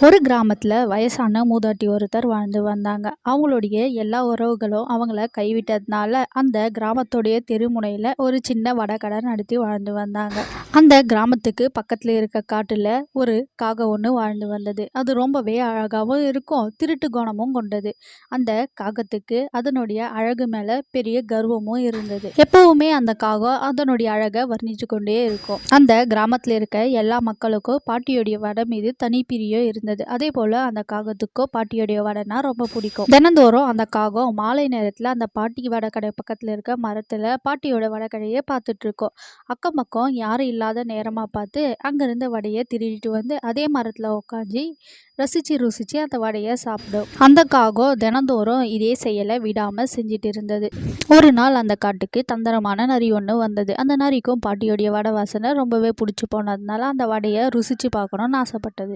ஒரு கிராமத்துல வயசான மூதாட்டி ஒருத்தர் வாழ்ந்து வந்தாங்க. அவங்களுடைய எல்லா உறவுகளும் அவங்கள கைவிட்டதுனால அந்த கிராமத்துடைய தெருமுனையில ஒரு சின்ன வடகடை நடத்தி வாழ்ந்து வந்தாங்க. அந்த கிராமத்துக்கு பக்கத்துல இருக்க காட்டுல ஒரு காகம் ஒன்று வாழ்ந்து வந்தது. அது ரொம்பவே அழகாவும் இருக்கும், திருட்டு குணமும் கொண்டது. அந்த காகத்துக்கு அதனுடைய அழகு மேல பெரிய கர்வமும் இருந்தது. எப்பவுமே அந்த காகம் அதனுடைய அழகை வர்ணிச்சு கொண்டே இருக்கும். அந்த கிராமத்துல இருக்க எல்லா மக்களுக்கும் பாட்டியுடைய வடை மீது தனி பிரியம் இருந்தது. அதே போல அந்த காகத்துக்கும் பாட்டியுடைய வடைனா ரொம்ப பிடிக்கும். தினந்தோறும் அந்த காகம் மாலை நேரத்துல அந்த பாட்டி வடகடை பக்கத்துல இருக்க மரத்துல பாட்டியோட வடகடையே பார்த்துட்டு இருக்கும். அக்கம் பக்கம் யாரும் இல்லாத நேரமா பார்த்து அங்கிருந்த வடையை திருடிட்டு வந்து அதே மரத்துல உட்காந்து ரசிச்சு ருசிச்சு அந்த வடையை சாப்பிடும். அந்த காகம் தினந்தோறும் இதே செயலை விடாம செஞ்சுட்டு இருந்தது. ஒரு நாள் அந்த காட்டுக்கு தந்திரமான நரி ஒன்று வந்தது. அந்த நரிக்கும் பாட்டியோடைய வடை வாசனை ரொம்பவே பிடிச்சி போனதுனால அந்த வடையை ருசிச்சு பார்க்கணும்னு ஆசைப்பட்டது.